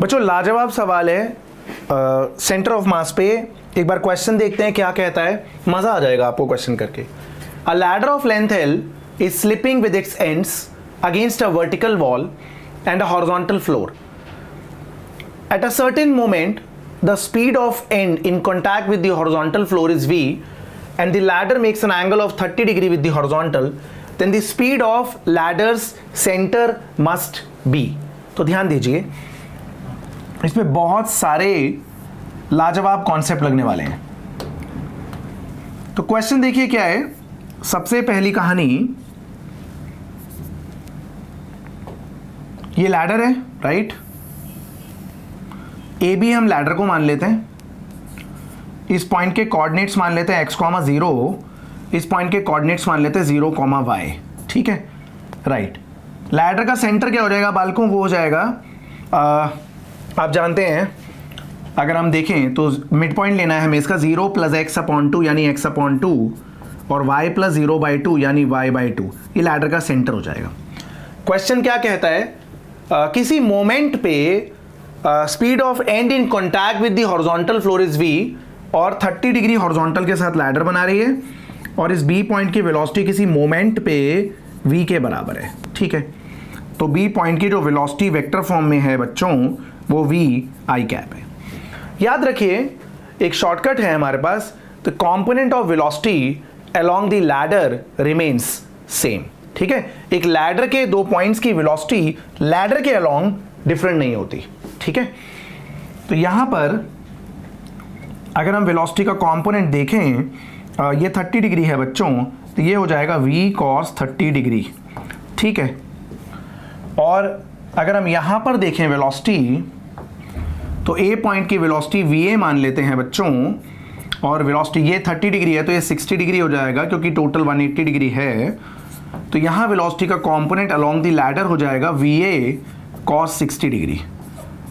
बच्चों लाजवाब सवाल है सेंटर ऑफ मास पे। एक बार क्वेश्चन देखते हैं क्या कहता है, मजा आ जाएगा आपको क्वेश्चन करके। अ ladder of length L is slipping with its ends against a vertical wall and a horizontal floor. At a certain moment, the speed of end in contact with the horizontal floor is v, and the ladder makes an angle of 30 degree with the horizontal. Then the speed of ladder's center must be. तो ध्यान दीजिए, इसमें बहुत सारे लाजवाब concept लगने वाले हैं। तो क्वेश्चन देखिए क्या है। सबसे पहली कहानी, ये लैडर है, राइट। ए बी हम लैडर को मान लेते हैं। इस पॉइंट के कोऑर्डिनेट्स मान लेते हैं x,0, इस पॉइंट के कोऑर्डिनेट्स मान लेते हैं 0,y, ठीक है, राइट। लैडर का सेंटर क्या हो जाएगा बालकों, वो हो जाएगा आप जानते हैं, अगर हम देखें तो मिड पॉइंट लेना है हमें इसका 0 + x/2 यानी x/2 और y + 0/2 यानी y/2, ये लैडर का सेंटर हो जाएगा। क्वेश्चन क्या कहता है, किसी मोमेंट पे speed of and in contact with the horizontal floor is v और 30 डिग्री हॉरिजॉन्टल के साथ लैडर बना रही है और इस b पॉइंट की वेलोसिटी किसी मोमेंट पे v के बराबर है, ठीक है। तो b पॉइंट की जो वेलोसिटी वेक्टर फॉर्म में है बच्चों, वो v i कैप है। याद रखिए एक शॉर्टकट है हमारे पास, the component of velocity along the ladder remains same, ठीक है। एक लैडर के दो पॉइंट्स की वेलोसिटी लैडर के अलोंग डिफरेंट नहीं होती, ठीक है। तो यहां पर अगर हम वेलोसिटी का कंपोनेंट देखें, ये 30 डिग्री है बच्चों, तो ये हो जाएगा v cos 30 डिग्री, ठीक है। और अगर हम यहां पर देखें वेलोसिटी, तो a पॉइंट की वेलोसिटी va मान लेते हैं बच्चों, और वेलोसिटी ये 30 डिग्री है तो ये 60 डिग्री हो जाएगा क्योंकि टोटल 180 डिग्री है। तो यहाँ वेलोसिटी का कंपोनेंट अलोंग द लैडर हो जाएगा va cos 60 डिग्री।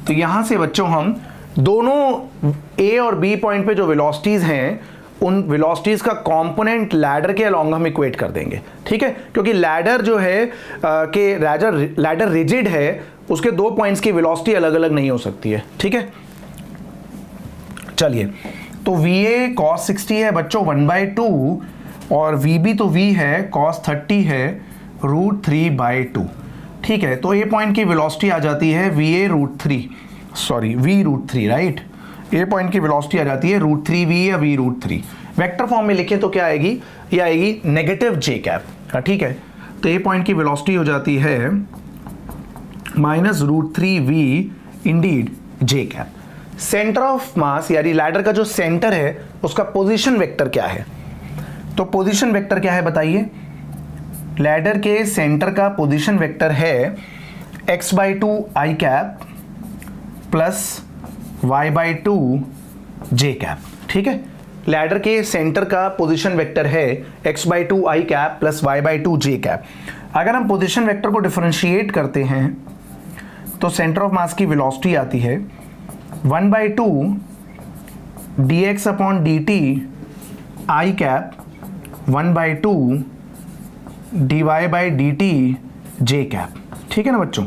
तो यहाँ से बच्चों हम दोनों a और b पॉइंट पे जो वेलोसिटीज़ हैं उन वेलोसिटीज़ का कंपोनेंट लैडर के अलोंग हम इक्वेट कर देंगे, ठीक है। क्योंकि लैडर जो है कि लैडर रिजिड है, उसके दो पॉइंट्स की वेलोसिटी अलग अलग नहीं हो सकती है, ठीक है। चलिए, तो va cos 60 है बच्चों 1/2 और vb तो v है cos 30 है √3/2, ठीक है। तो a पॉइंट की वेलोसिटी आ जाती है v√3, राइट। a पॉइंट की वेलोसिटी आ जाती है √3v या v√3। वेक्टर फॉर्म में लिखें तो क्या आएगी, ये आएगी नेगेटिव j कैप, ठीक है। तो a पॉइंट की वेलोसिटी हो जाती है -√3v Indeed j cap. Centre of मास यानी लैडर का जो सेंटर है उसका पोजीशन वेक्टर क्या है, तो पोजीशन वेक्टर क्या है बताइए। लैडर के सेंटर का पोजीशन वेक्टर है x/2 i cap plus y/2 j cap, ठीक है। लैडर के सेंटर का पोजीशन वेक्टर है x/2 i cap plus y/2 j cap. अगर हम पोजीशन वेक्टर को डिफरेंशिएट करते हैं तो सेंटर ऑफ मास की वेलोसिटी आती है 1/2 dx/dt i cap 1/2 dy/dt j cap, ठीक है ना बच्चों।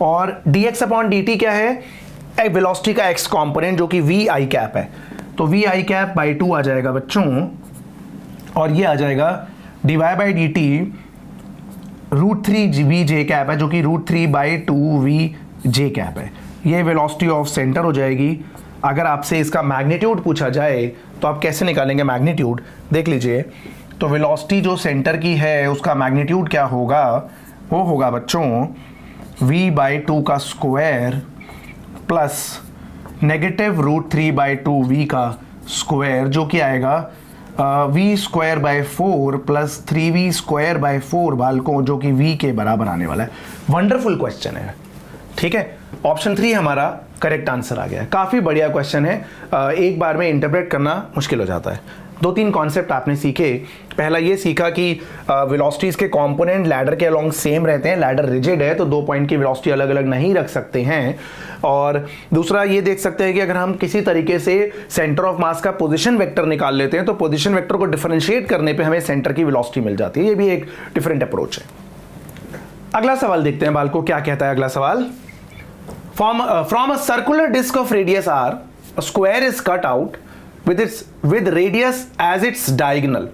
और dx/dt क्या है, वेलोसिटी का x कंपोनेंट जो कि v i कैप है, तो v i कैप बाई 2 आ जाएगा बच्चों, और ये आ जाएगा dy/dt √3v j कैप है जो कि √3/2v j कैप है। ये वेलोसिटी ऑफ सेंटर हो जाएगी। अगर आपसे इसका मैग्नीट्यूड पूछा जाए तो आप कैसे निकालेंगे मैग्नीट्यूड, देख लीजिए। तो वेलोसिटी जो सेंटर की है उसका मैग्नीट्यूड क्या होगा, वो होगा बच्चों v/2 का स्क्वायर प्लस -√3/2v का स्क्वायर, जो कि आएगा v²/4 प्लस 3v²/4 बालकों, जो कि v के बराबर आने वाला है। वंडरफुल क्वेश्चन है, ठीक है। ऑप्शन 3 हमारा करेक्ट आंसर आ गया है। काफ़ी बढ़िया क्वेश्चन है, एक बार में इंटरप्रेट करना मुश्किल हो जाता है। 2-3 कॉन्सेप्ट आपने सीखे। पहला ये सीखा कि वेलोसिटीज़ के कंपोनेंट लैडर के अलोंग सेम रहते हैं, लैडर रिजिड है तो दो पॉइंट की वेलोसिटी अलग अलग नहीं रख सकते हैं। और दूसरा ये देख सकते हैं कि अगर हम किसी तरीके से सेंटर ऑफ मास का पोजीशन वेक्टर निकाल लेते हैं तो पोजीशन वेक्टर को डिफरेंशिएट करने पे हमें सेंटर की वेलोसिटी मिल जाती है। ये भी एक डिफरेंट अप्रोच है। अगला सवाल देखते हैं बालको, क्या कहता है अगला सवाल। From a circular disk of radius r, a square is cut out with radius as its diagonal.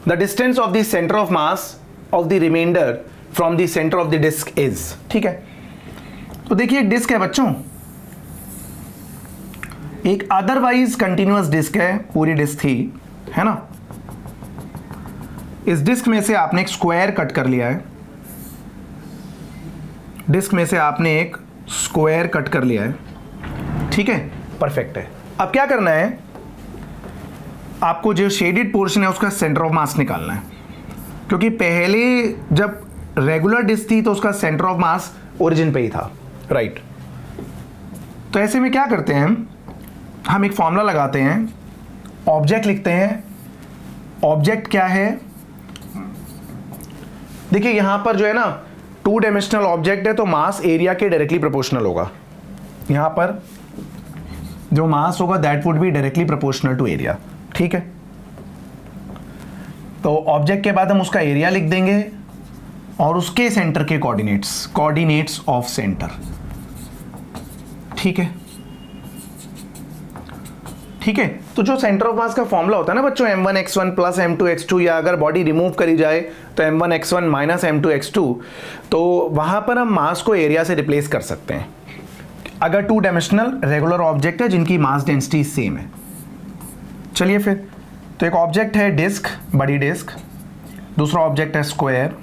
The distance of the center of mass of the remainder from the center of the disk is. ठीक है, तो देखिए एक disc है बच्चों, एक otherwise continuous disc है, पूरी डिस्क थी, है ना। इस डिस्क में से आपने एक स्क्वायर कट कर लिया है, डिस्क में से आपने एक स्क्वायर कट कर लिया है, ठीक है, परफेक्ट है। अब क्या करना है, आपको जो शेडेड पोर्शन है उसका सेंटर ऑफ मास निकालना है, क्योंकि पहले जब रेगुलर डिस्क थी तो उसका सेंटर ऑफ मास ओरिजिन पे ही था, राइट। तो ऐसे में क्या करते हैं हम एक फॉर्मूला लगाते हैं, ऑब्जेक्ट लिखते हैं। ऑब्जेक्ट क्या है, देखिए यहां पर जो है ना 2 डायमेंशनल ऑब्जेक्ट है तो मास एरिया के डायरेक्टली प्रोपोर्शनल होगा। यहां पर जो मास होगा that would be directly proportional to area, ठीक है। तो ऑब्जेक्ट के बाद हम उसका एरिया लिख देंगे और उसके सेंटर के कोऑर्डिनेट्स ऑफ सेंटर, ठीक है, ठीक है। तो जो सेंटर ऑफ मास का फॉर्मूला होता है ना बच्चों, m1x1 प्लस m2x2, या अगर बॉडी रिमूव करी जाए तो m1x1 माइनस m2x2, तो वहां पर हम मास को एरिया से रिप्लेस कर सकते हैं अगर 2 डायमेंशनल रेगुलर ऑब्जेक्ट है जिनकी मास डेंसिटी सेम है। चलिए फिर, तो एक ऑब्जेक्ट है डिस्क, बड़ी डिस्क, दूसरा ऑब्जेक्ट है स्क्वायर।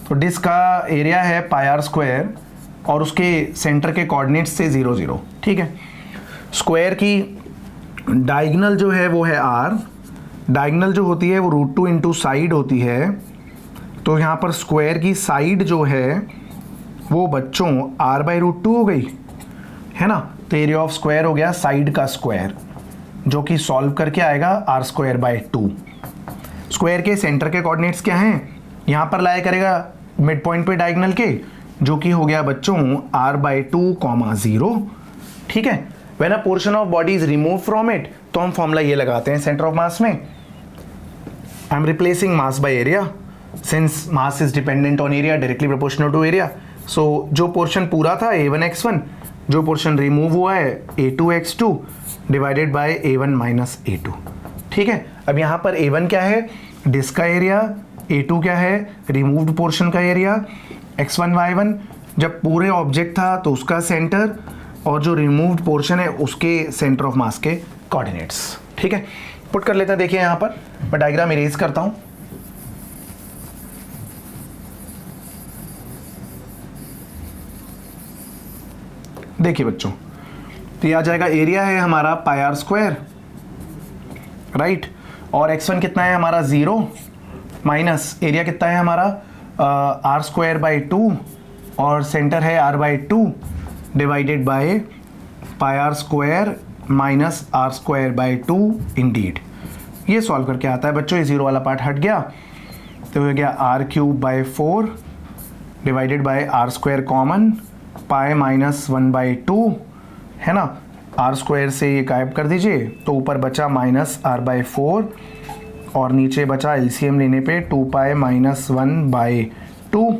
तो डिस्क का एरिया है पाई आर स्क्वायर और उसके सेंटर के कोऑर्डिनेट्स से 0 0, ठीक है। स्क्वायर की डायगोनल जो है वो है r, डायगोनल जो होती है वो √2 इंटू साइड होती है, तो यहाँ पर स्क्वायर की साइड जो है वो बच्चों r/√2 हो गई, है ना। तो एरिया ऑफ स्क्वायर हो गया साइड का स्क्वायर, जो कि सॉल्व करके आएगा r²/2। स्क्वायर के सेंटर के कोऑर्डिनेट्स क्या हैं, यहाँ पर लाया करेगा मिड पॉइंट पे डायगोनल के, जो कि हो गया बच्चों r/2, 0, ठीक है। When a portion of body is remove from it, तो हम फॉर्मूला ये लगाते हैं सेंटर ऑफ मास में, I am replacing mass by area, since mass is dependent on area directly proportional to area. So जो portion पूरा था a1x1, जो पोर्शन रिमूव हुआ है a2x2 divided by a1 minus a2, ठीक है। अब यहाँ पर a1 क्या है, डिस्क का एरिया, a2 क्या है, रिमूव्ड पोर्शन का एरिया, x1 y1 जब पूरे ऑब्जेक्ट था तो उसका सेंटर, और जो रिमूव्ड पोर्शन है उसके सेंटर ऑफ मास के कोऑर्डिनेट्स, ठीक है। पुट कर लेते हैं, देखिए यहाँ पर मैं डायग्राम इरेज करता हूँ। देखिए बच्चों, तो ये आ जाएगा, एरिया है हमारा पाई आर स्क्वायर, राइट, और x1 कितना है हमारा 0, माइनस एरिया कितना है हमारा r²/2 और सेंटर है r/2 divided by pi r square minus r²/2 indeed. ये सॉल्व करके आता है बच्चों, ये 0 वाला पार्ट हट गया, तो हो गया r³/4 divided by r² common, pi minus 1/2, है ना। r² से ये गायब कर दीजिए, तो ऊपर बचा माइनस r/4 और नीचे बचा एलसीएम लेने पे 2π माइनस 1/2,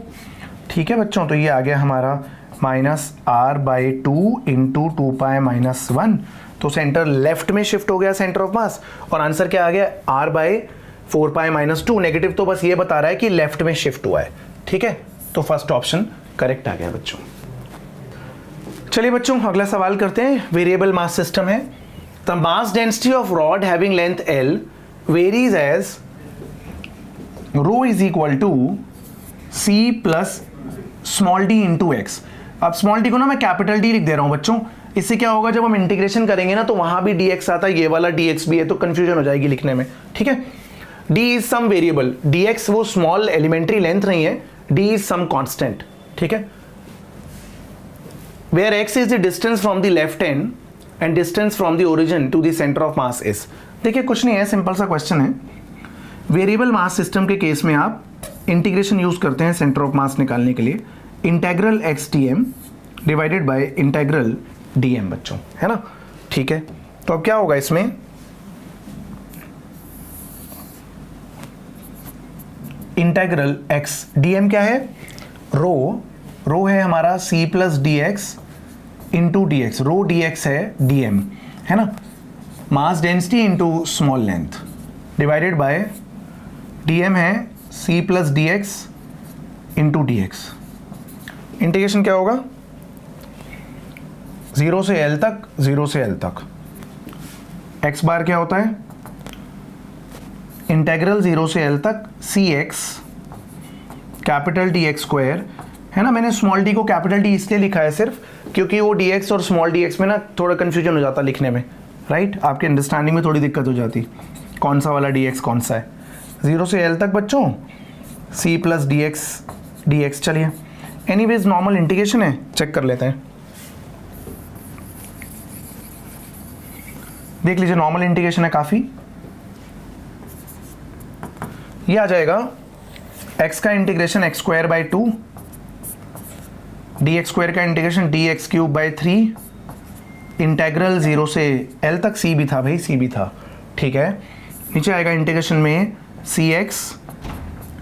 ठीक है बच्चों। तो ये आ गया हमारा माइनस r/2 इंटू 2π माइनस 1, तो सेंटर लेफ्ट में शिफ्ट हो गया सेंटर ऑफ मास, और आंसर क्या आ गया, r/4π माइनस 2। नेगेटिव तो बस ये बता रहा है कि लेफ्ट में शिफ्ट हुआ है, ठीक है। तो फर्स्ट ऑप्शन करेक्ट आ गया बच्चों। चलिए बच्चों अगला सवाल करते हैं, वेरिएबल मास सिस्टम है। The mass density of rod having length L varies as rho is equal to C plus small d into x. अब स्मॉल d को ना मैं कैपिटल D लिख दे रहा हूं बच्चों, इससे क्या होगा, जब हम इंटीग्रेशन करेंगे ना तो वहां भी dx आता है, ये वाला dx भी है, तो कंफ्यूजन हो जाएगी लिखने में, ठीक है। d is some variable, dx वो स्मॉल एलिमेंट्री लेंथ नहीं है, d इज सम कांस्टेंट, ठीक है। where x is the distance from the left end and distance from the origin to the center of mass is। देखिए कुछ नहीं है, simple सा क्वेश्चन है। वेरिएबल मास सिस्टम के केस में आप इंटीग्रेशन यूज करते हैं सेंटर ऑफ मास निकालने के लिए, integral x dm divided by integral dm बच्चों, है ना, ठीक है। तो अब क्या होगा इसमें, इंटेग्रल x dm क्या है, रो रो है हमारा c plus d x into d x, rho d x है dm, है ना, mass density into small length divided by dm है c plus d x into d x. Integration क्या होगा, 0 से l तक, 0 से l तक x बार क्या होता है, इंटेग्रल 0 से l तक c x capital d x square, है ना। मैंने स्मॉल डी को कैपिटल डी इसलिए लिखा है सिर्फ क्योंकि वो डी एक्स और स्मॉल डी एक्स में ना थोड़ा कन्फ्यूजन हो जाता लिखने में, राइट, आपके अंडरस्टैंडिंग में थोड़ी दिक्कत हो जाती कौन सा वाला डी एक्स कौन सा है। 0 से l तक बच्चों c प्लस डी एक्स, चलिए एनीवेज नॉर्मल इंटीग्रेशन है, चेक कर लेते हैं। देख लीजिए नॉर्मल इंटीग्रेशन है काफ़ी, ये आ जाएगा x का integration x square by 2, d x square का integration d x cube by 3, integral 0 से l तक, c भी था भाई, c भी था, ठीक है। नीचे आएगा इंटीग्रेशन में c x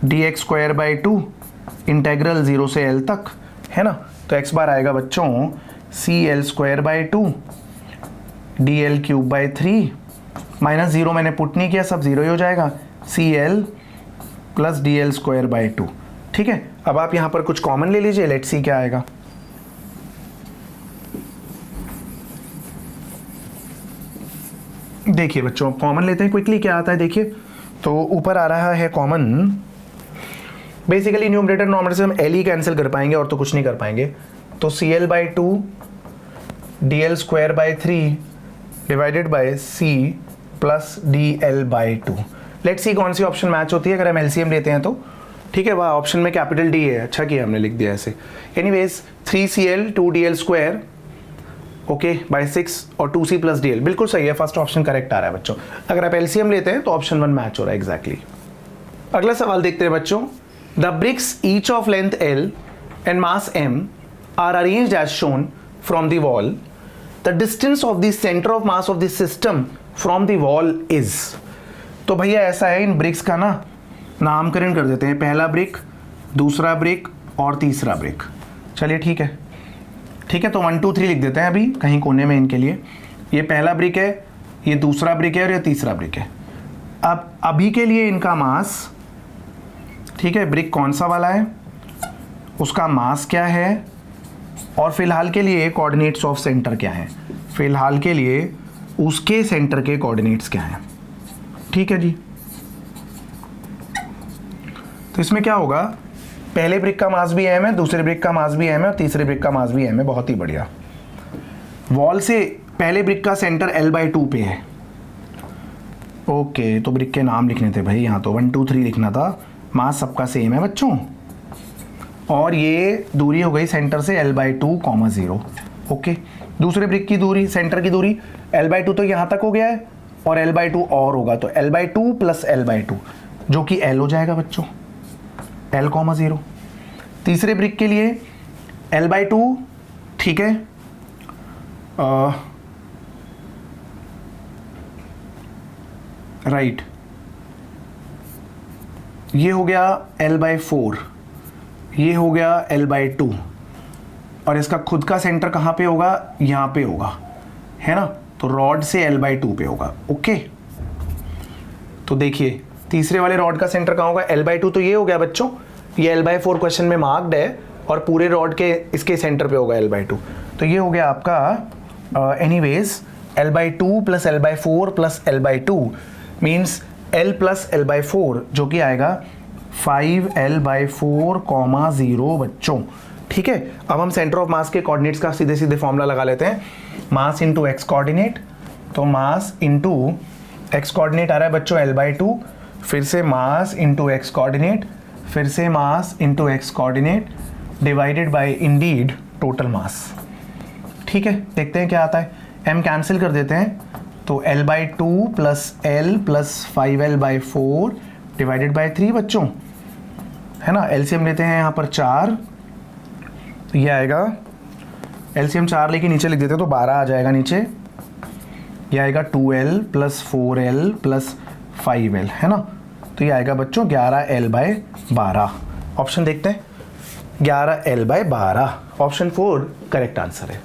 d x square by 2, integral 0 से l तक, है ना। तो x बार आएगा बच्चों c l square by 2 d l cube by 3, minus 0 मैंने पुट नहीं किया, सब 0 ही हो जाएगा, c l plus d l square by 2, ठीक है। अब आप यहाँ पर कुछ कॉमन ले लीजिए, लेट्स सी क्या आएगा। देखिए बच्चों कॉमन लेते हैं क्विकली, क्या आता है देखिए, तो ऊपर आ रहा है कॉमन, बेसिकली न्यूमरेटर नॉमिनेटर से हम एल ही कैंसिल कर पाएंगे और तो कुछ नहीं कर पाएंगे, तो c l by 2 d l square by 3 divided by c plus d l by 2। Let's see कौन सी ऑप्शन मैच होती है अगर हम एलसीएम लेते हैं तो, ठीक है। वह ऑप्शन में कैपिटल डी है, अच्छा किया हमने लिख दिया ऐसे। Anyways 3cl 2dl square okay by 6 और 2c प्लस डी एल, बिल्कुल सही है, फर्स्ट ऑप्शन करेक्ट आ रहा है बच्चों। अगर आप एलसीएम लेते हैं तो ऑप्शन 1 मैच हो रहा है एग्जैक्टली। अगला सवाल देखते हैं बच्चों, the bricks each of length l and mass m are arranged as shown from the wall, the distance of the centre of mass of the system from the wall is. तो भैया ऐसा है, इन BRICS का ना नामकरण कर देते हैं, पहला ब्रिक, दूसरा ब्रिक और तीसरा ब्रिक। चलिए ठीक है, ठीक है, तो 1 2 3 लिख देते हैं अभी कहीं कोने में इनके लिए। ये पहला ब्रिक है, ये दूसरा ब्रिक है और ये तीसरा ब्रिक है। अब अभी के लिए इनका मास, ठीक है, ब्रिक कौन सा वाला है, उसका मास क्या है, और फिलहाल के लिए कोऑर्डिनेट्स ऑफ सेंटर क्या है, फिलहाल के लिए उसके सेंटर के कोऑर्डिनेट्स क्या हैं, ठीक है जी। तो इसमें क्या होगा, पहले ब्रिक का मास भी m है, दूसरे ब्रिक का मास भी m है और तीसरे ब्रिक का मास भी m है, बहुत ही बढ़िया। वॉल से पहले ब्रिक का सेंटर l/2 पे है, ओके, तो ब्रिक के नाम लिखने थे भाई, यहाँ तो 1 2 3 लिखना था, मास सबका सेम है बच्चों, और ये दूरी हो गई सेंटर से l/2, 0, ओके। दूसरे ब्रिक की दूरी, सेंटर की दूरी l/2 तो यहाँ तक हो गया है और l/2 और होगा, तो l/2 प्लस l/2 जो कि l हो जाएगा बच्चों, l, 0। तीसरे ब्रिक के लिए l/2, ठीक है, राइट, ये हो गया l/4, ये हो गया l/2, और इसका खुद का सेंटर कहाँ पे होगा, यहाँ पे होगा, है ना, तो रॉड से l/2 पे होगा, ओके। तो देखिए तीसरे वाले रॉड का सेंटर कहाँ होगा, l/2 तो ये हो गया बच्चों, ये l/4 क्वेश्चन में मार्क्ड है और पूरे रॉड के इसके सेंटर पे होगा l/2, तो ये हो गया आपका anyways l/2 plus l/4 plus l/2 means l plus l/4 जो कि आएगा 5l/4, 0 बच्चों, ठीक है। अब हम सेंटर ऑफ मास के कोऑर्डिनेट्स का सीधे सीधे फॉर्मूला लगा लेते हैं, मास इंटू एक्स कोऑर्डिनेट, तो मास इंटू एक्स कोऑर्डिनेट आ रहा है बच्चों l/2, फिर से मास इंटू एक्स कोऑर्डिनेट, फिर से mass into x coordinate divided by Indeed total mass, ठीक है। देखते हैं क्या आता है, m कैंसिल कर देते हैं, तो l/2 plus l plus 5l/4 divided by 3 बच्चों, है ना। एलसीएम लेते हैं यहाँ पर 4, तो ये आएगा एलसीएम 4 लेके नीचे लिख देते हैं तो 12 आ जाएगा नीचे, ये आएगा 2l plus 4l plus 5l, है ना, तो ये आएगा बच्चों 11l/12। ऑप्शन देखते हैं, 11L/12, ऑप्शन 4 करेक्ट आंसर है।